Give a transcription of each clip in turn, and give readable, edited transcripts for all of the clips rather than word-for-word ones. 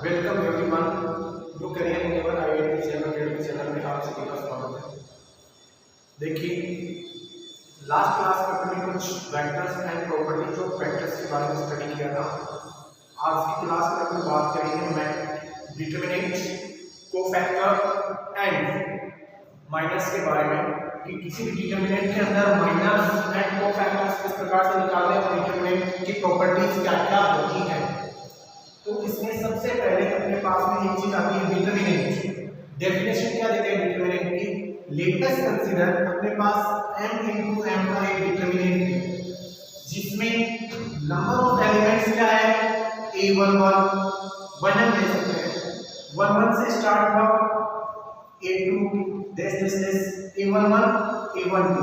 Welcome everyone new career enable IIT channel channel में आप सभी का स्वागत है। देखिए लास्ट क्लास में अपने कुछ vectors and properties of vectors के बारे में स्टडी किया था। आज की क्लास में अपन बात करेंगे मैं डिटरमिनेंट, कोफैक्टर एंड माइनस के बारे में कि किसी भी डिटरमिनेंट के अंदर माइनस एंड कोफैक्टर्स किस प्रकार से निकालने और डिटरमिनेंट की प्रॉपर्टीज क्या क्या होती हैं। तो इसमें सबसे पहले अपने पास में एक चीज आती है डिटरमिनेंट। डेफिनेशन क्या देते हैं डिटरमिनेंट की? लेटेस्ट कंसीडर अपने पास m into m का एक डिटरमिनेंट है जिसमें नंबर ऑफ एलिमेंट्स क्या है a11 1 ले सकते हैं 11 से स्टार्ट हुआ a2 this a11 a12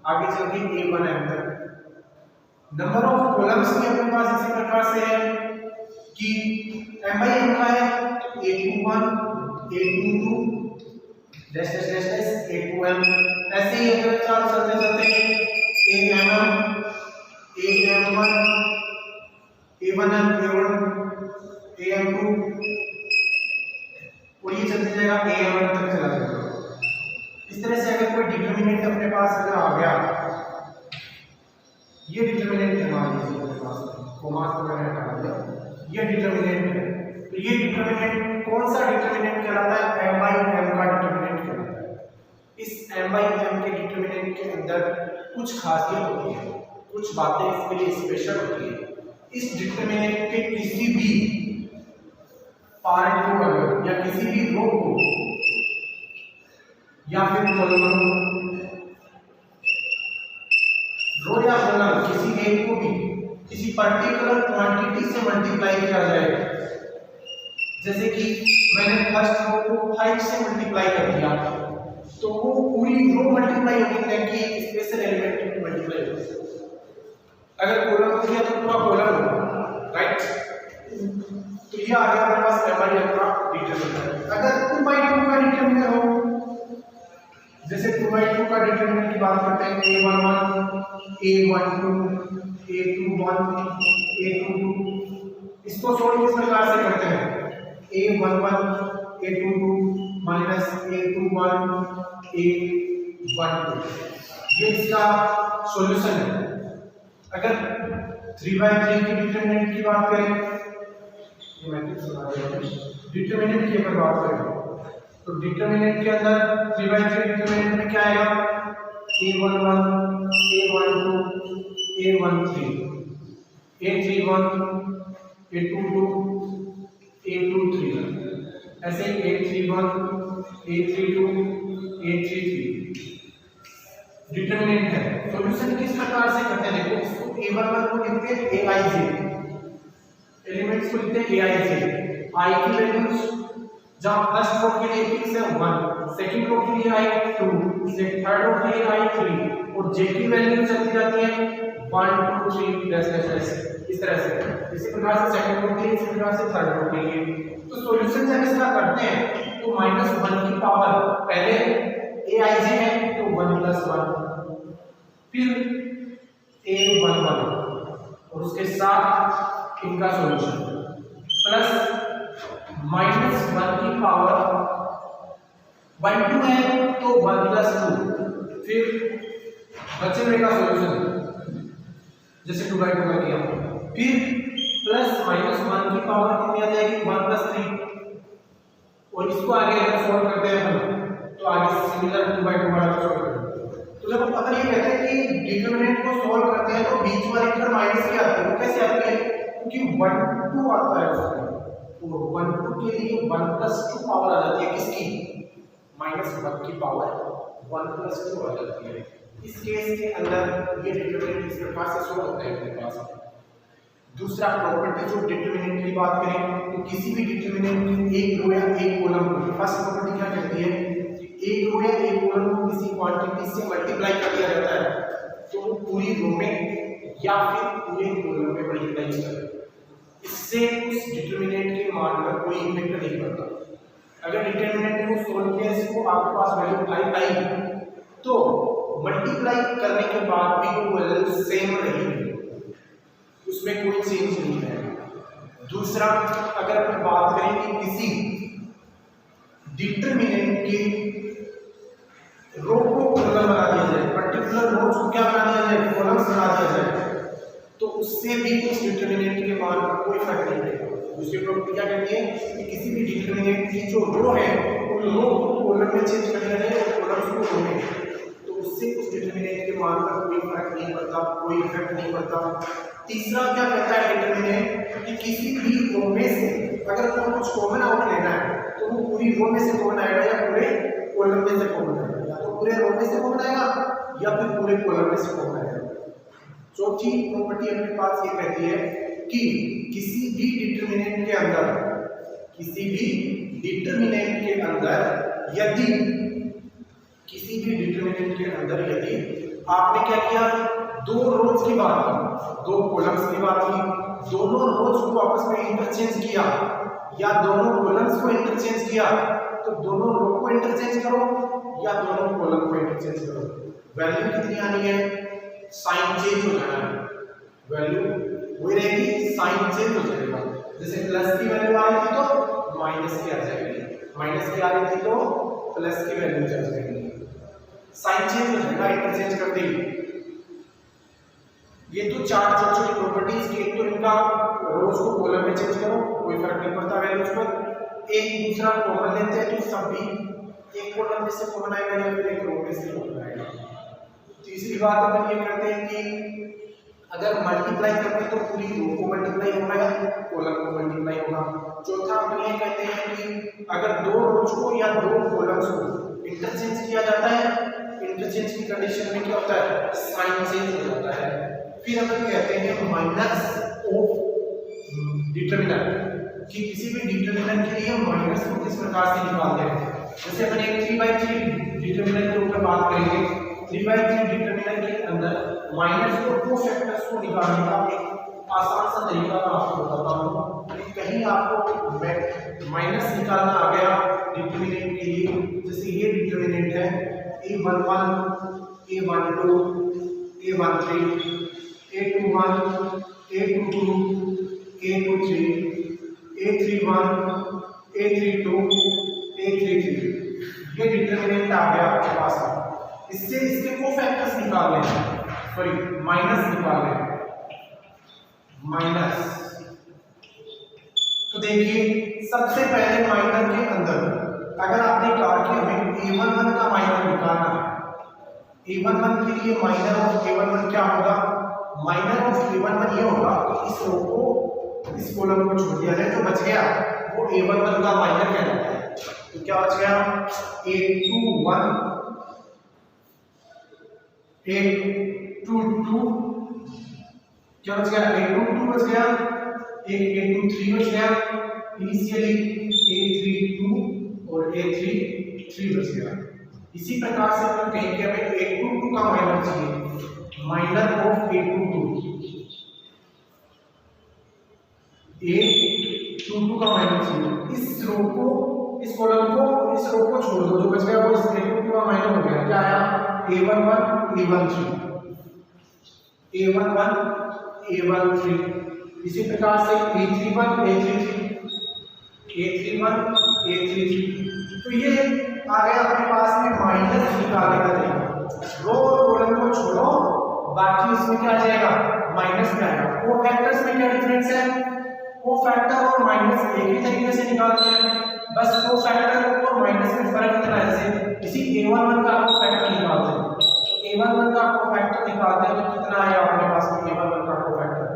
आगे चल के a1m तक। नंबर ऑफ कॉलम्स भी अपने पास इसी प्रकार से है कि m by n का है a21 a22 a2m ऐसे ही अगर चार चलते चलते am1 am1 a1m a1 am2 और ये चलते जाएगा am1 तक चला जाएगा। इस तरह से अगर कोई डिटरमिनेंट अपने पास अगर आ गया, ये डिटरमिनेंट है मान लीजिए अपने पास कोमा को मैंने हटा दिया, ये डिटरमिनेंट है। तो ये डिटरमिनेंट कौन सा डिटरमिनेंट कहलाता है? m by m का डिटरमिनेंट कहलाता है। इस m by m के डिटरमिनेंट के अंदर कुछ खासियत होती है, कुछ बातें इसके लिए स्पेशल होती है। इस डिटरमिनेंट के किसी भी पार्ट को अगर या किसी भी रो को या फिर कॉलम रो या कॉलम किसी एक को भी किसी पर्टिकुलर क्वांटिटी से मल्टीप्लाई किया जाएगा। जैसे कि मैंने फर्स्ट रो को 5 से मल्टीप्लाई कर दिया तो वो पूरी रो मल्टीप्लाई होगी ना कि स्पेशल एलिमेंट मल्टीप्लाई होगी। अगर कॉलम हो गया तो पूरा कॉलम होगा, राइट? तो ये आ गया हमारे पास m by m का डिटरमिनेंट। अगर 2 by 2 का डिटरमिनेंट हो, जैसे 2 by 2 का डिटरमिनेंट की बात करते हैं a11 a12 a21 a22, इसको सोल्व किस प्रकार से करते हैं? a11 a22 minus a21 a12, ये इसका सॉल्यूशन है। अगर 3 by 3 की डिटरमिनेंट की बात करें, ये मैट्रिक्स बना देता हूं, डिटरमिनेंट की अगर बात करें तो डिटरमिनेंट के अंदर 3 by 3 डिटरमिनेंट में क्या आएगा? a11 a12 a13 a31 a22 a23 ऐसे a31 a32 a33 डिटरमिनेंट है। सॉल्यूशन किस प्रकार से करते हैं? देखो इसको a11 को लिखते हैं aij, एलिमेंट्स को लिखते हैं aij, i की वैल्यूज जहां फर्स्ट रो के लिए फिक्स है 1, सेकंड रो के लिए आई 2, थर्ड रो के लिए आई 3 और j की वैल्यू चलती जाती है 1 2 3 इस तरह से। इसी प्रकार से सेकंड रो के लिए, इसी प्रकार से थर्ड रो के लिए। तो सॉल्यूशन जब इसका करते हैं तो -1 की पावर पहले aij है तो 1 + 1 फिर a11 और उसके साथ इनका सॉल्यूशन प्लस -1 की पावर 1 2 है तो 1 + 2 फिर बचे हुए का सॉल्यूशन जैसे 2 by 2 का किया, फिर प्लस -1 की पावर कितनी आ जाएगी? 1 + 3 और इसको आगे अगर सॉल्व करते हैं हम तो आगे सिमिलर 2 by 2 वाला सॉल्व करेंगे। तो जब अपन ये कहते हैं कि डिटरमिनेंट को सॉल्व करते हैं तो बीच वाली टर्म माइनस की आती है। कैसे आती है? क्योंकि 1 2 आता है उसमें, तो 1 2 के लिए 1 + 2 पावर आ जाती है किसकी? -1 की पावर 1 + 2 आ जाती है। इस केस के अंदर ये डिटरमिनेंट इस प्रकार से सॉल्व होता है अपने पास। दूसरा प्रॉपर्टी जो डिटरमिनेंट की बात करें तो किसी भी डिटरमिनेंट की एक रो या एक कॉलम को, फर्स्ट प्रॉपर्टी क्या कहती है कि एक रो या एक कॉलम को किसी क्वांटिटी से मल्टीप्लाई कर दिया जाता है तो वो पूरी रो में या फिर पूरे कॉलम में मल्टीप्लाई करता है। इससे उस डिटरमिनेंट के मान पर कोई इफेक्ट नहीं पड़ता। अगर डिटरमिनेंट को सोल्व किया, इसको आपके पास वैल्यू 5 आई तो मल्टीप्लाई करने के बाद भी वो वैल्यू सेम रहेगी, उसमें कोई चेंज नहीं है। दूसरा, अगर अपन बात करें कि किसी डिटरमिनेंट की रो को कॉलम बना दिया जाए, पर्टिकुलर रो को क्या बना दिया जाए, कॉलम्स बना दिया जाए, तो उससे भी उस डिटरमिनेंट के मान पर कोई फर्क नहीं पड़ेगा। दूसरी प्रॉपर्टी क्या कहती है कि किसी भी डिटरमिनेंट की जो रो है उन रो को कॉलम में चेंज कर दिया जाए और कॉलम्स को रो में, तो उससे उस डिटरमिनेंट के मान पर कोई फर्क नहीं पड़ता, कोई इफेक्ट नहीं पड़ता। तीसरा क्या कहता है डिटरमिनेंट कि किसी भी रो में से अगर आपको कुछ कॉमन आउट लेना है तो वो पूरी रो में से कॉमन आएगा या पूरे कॉलम में से कॉमन आएगा, या तो पूरे रो में से कॉमन आएगा या फिर पूरे कॉलम में से कॉमन आएगा। चौथी प्रॉपर्टी अपने पास ये कहती है कि किसी भी डिटरमिनेंट के अंदर, किसी भी डिटरमिनेंट के अंदर यदि, किसी भी डिटरमिनेंट के अंदर यदि आपने क्या किया, दो रोज की बात की, दो कॉलम्स की बात की, दोनों रोज को आपस में इंटरचेंज किया या दोनों कॉलम्स को इंटरचेंज किया, तो दोनों रो को इंटरचेंज करो या दोनों कॉलम को इंटरचेंज करो, वैल्यू कितनी आनी है, साइन चेंज हो जाना है, वैल्यू वही रहेगी, साइन चेंज हो जाएगा। जैसे प्लस की वैल्यू आ रही थी तो माइनस की आ जाएगी, माइनस की आ रही थी तो प्लस की वैल्यू आ जाएगी, साइन चेंज हो जाएगा इंटरचेंज कर देगी। ये तो चार छोटी छोटी प्रॉपर्टीज की, एक तो इनका रोज को कॉलम में चेंज करो कोई फर्क नहीं पड़ता वैल्यूज पर, एक दूसरा कॉमन लेते हैं तो सब भी एक कॉलम में से कॉमन आएगा या फिर एक रो में से कॉमन आएगा। तीसरी बात अपन ये करते हैं कि अगर मल्टीप्लाई करते हैं तो पूरी रो को मल्टीप्लाई होगा या कॉलम को मल्टीप्लाई होगा। चौथा अपन ये कहते हैं कि अगर दो रोज को या दो कॉलम्स को इंटरचेंज किया जाता है, इंटरचेंज की कंडीशन में क्या होता है, साइन चेंज हो जाता है। फिर अपन कहते हैं माइनस ऑफ डिटरमिनेंट, कि किसी भी डिटरमिनेंट के लिए माइनस को किस प्रकार से निकालते हैं। जैसे अपन एक 3/3 डिटरमिनेंट के ऊपर बात करेंगे, 3/3 डिटरमिनेंट के अंदर माइनस को दो फैक्टर्स को निकालने का एक आसान सा तरीका मैं आपको बताता हूँ। कहीं आपको माइनस निकालना आ गया डिटरमिनेंट के लिए, जैसे ये डिटरमिनेंट है a11 a12 a13 a21 a22 a23 a31 a32 a33, ये डिटरमिनेंट आ गया आपके पास। इससे इसके कोफैक्टर्स निकाल लें, सॉरी माइनस निकाल लें, माइनस। तो देखिए सबसे पहले माइनर के अंदर अगर आपने कहा कि हमें a11 का माइनर निकालना है, a11 के लिए माइनर ऑफ a11 क्या होगा, माइनर ऑफ a11 ये होगा कि इस रो को, इस कॉलम को छोड़ दिया जाए, जो बच गया वो a11 का माइनर कहलाता है। तो क्या बच गया, a21 a22 क्या बच गया, a22 बच गया, एक a23 बच गया, इनिशियली a32 और a33 बच गया। इसी प्रकार से हम कहेंगे हमें a22 का माइनर चाहिए, माइनर ऑफ a22 का माइनर चाहिए। इस रो को, इस कॉलम को, इस रो को छोड़ दो, जो बच गया वो इस a22 का माइनर हो गया। क्या आया, a11 a13 a11 a13। इसी प्रकार से a31 a33 a31 a33। तो ये आ गया अपने पास में माइनस निकालने का तरीका। रो और कॉलम को छोड़ो, बाकी उसमें क्या आ जाएगा, माइनस में आएगा। कोफैक्टर्स में क्या डिफरेंस है, कोफैक्टर और माइनस एक ही तरीके से निकालते हैं, बस कोफैक्टर और माइनस में फर्क इतना है। जैसे इसी a11 का कोफैक्टर निकालते हैं, a11 का कोफैक्टर निकालते हैं तो कितना आएगा अपने पास में a11 का कोफैक्टर,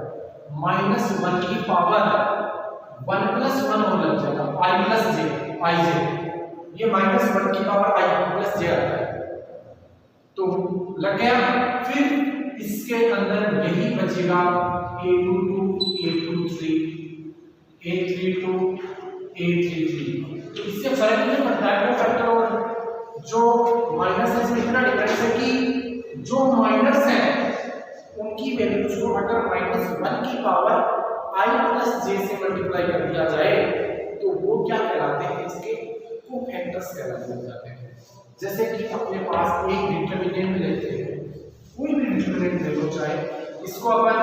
-1 की पावर 1 + 1 और लग जाएगा i + j, ij, ये -1 की पावर i + j आता है। तो लग गया। फिर इसके अंदर यही बचेगा a22 a23 a32 a33। तो इससे फर्क नहीं पड़ता है वो फैक्टर और जो माइनस है, इसमें इतना डिफरेंस है कि जो माइनस है उनकी वैल्यूज को अगर -1 की पावर i + j से मल्टीप्लाई कर दिया जाए तो वो क्या कहलाते हैं, इसके कोफैक्टर्स कहलाते हैं। जैसे कि अपने पास एक डिटरमिनेंट लेते हैं, कोई भी डिटरमिनेंट ले लो, चाहे इसको अपन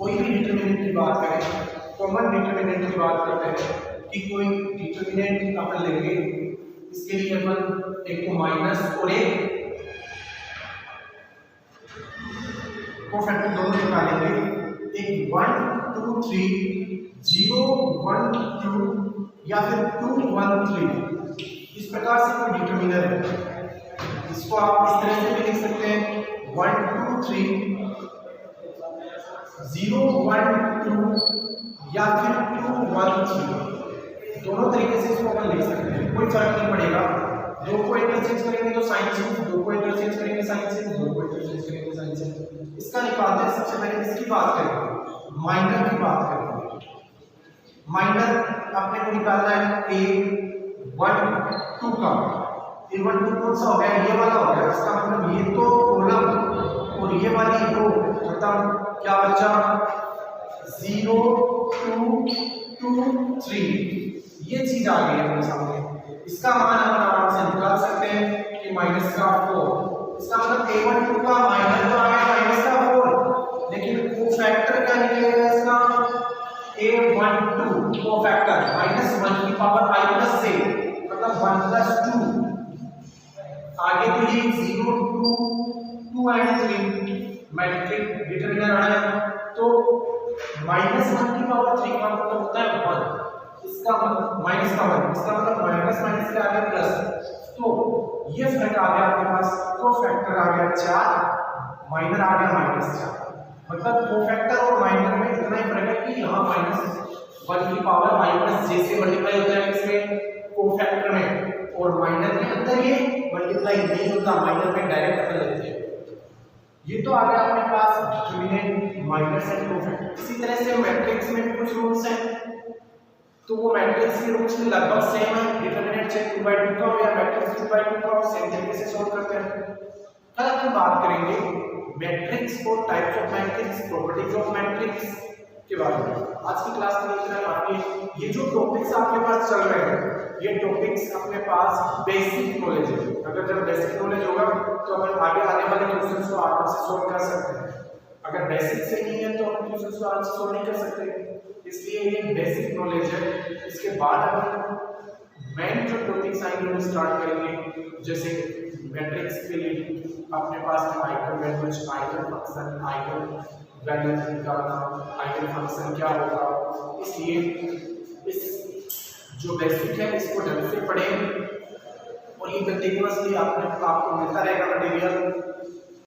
कोई भी डिटरमिनेंट की बात करें, कॉमन डिटरमिनेंट की बात करते हैं कि कोई डिटरमिनेंट अपन लेंगे, इसके लिए अपन एक को माइनस और एक कोफैक्टर दोनों निकालेंगे, एक 1 2 3 0 1 2 या फिर 2 1 3, इस प्रकार से कोई डिटरमिनर है। इसको आप इस तरह से भी लिख सकते हैं 1 2 3 0 1 2 या फिर 2 1 3, दोनों तरीके से इसको अपन लिख सकते हैं, कोई फर्क नहीं पड़ेगा। दो को इंटरचेंज करेंगे तो साइन चेंज, दो को इंटरचेंज करेंगे साइन चेंज, दो को इंटरचेंज करेंगे साइन चेंज। इसका निकालते हैं, सबसे पहले इसकी बात करेंगे, माइनर की बात करेंगे। माइनर आपने को निकालना है a1 2 का, a1 2 कौन सा हो गया, ये वाला हो गया, इसका मतलब ये तो कॉलम और ये वाली रो खत्म, क्या बचा 0 2 2 3, ये चीज आ गई अपने सामने। इसका मान हम आराम से निकाल सकते हैं कि माइनस का 4, इसका मतलब a1 2 का माइनस तो आ गया माइनस का 4, लेकिन कोफैक्टर क्या निकलेगा इसका a1 2 कोफैक्टर -1 की पावर i प्लस से, मतलब 1 प्लस 2, आगे तो ये 0 2 2 एंड 3 मैट्रिक डिटरमिनर आ रहा है, तो -1 की पावर 3 का मतलब होता है 1, इसका मतलब माइनस का 1, इसका मतलब माइनस माइनस का आ गया प्लस, तो ये फर्क आ गया आपके पास, कोफैक्टर आ गया 4, माइनर आ गया -4, मतलब कोफैक्टर और माइनर में इतना ही फर्क है कि यहाँ -1 की पावर i प्लस j से मल्टीप्लाई होता है इसमें कोफैक्टर में, और माइनर के अंदर ये मल्टीप्लाई नहीं होता, माइनर में डायरेक्ट अपन लेते हैं। ये तो आ गया अपने पास डिटरमिनेंट, माइनस एंड कोफैक्टर। इसी तरह से मैट्रिक्स में भी कुछ रूल्स हैं, तो वो मैट्रिक्स के रूल्स में लगभग सेम है, डिटरमिनेंट चाहे 2/2 का हो या मैट्रिक्स 2/2 का हो, सेम तरीके से सॉल्व करते हैं। कल हम बात करेंगे मैट्रिक्स और types of matrix, properties of matrix के बारे में। आज की क्लास में इतना काफी है। ये जो टॉपिक्स आपके पास चल रहे हैं, ये टॉपिक्स अपने पास बेसिक नॉलेज है, अगर जब बेसिक नॉलेज होगा तो अपन आगे आने वाले क्वेश्चंस को आराम से सॉल्व कर सकते हैं। अगर बेसिक से नहीं है तो अपन क्वेश्चंस को आराम से सॉल्व नहीं कर सकते, इसलिए ये बेसिक नॉलेज है। इसके बाद अपन मेन जो टॉपिक्स आएंगे वो स्टार्ट करेंगे, जैसे मैट्रिक्स के लिए अपने पास है eigen values, eigen function, eigen value निकालना, आइगन फंक्शन क्या होगा, इसलिए इस जो बेसिक है इसको ढंग से पढ़ें और ये कंटिन्यूअसली आपको मिलता रहेगा मटेरियल।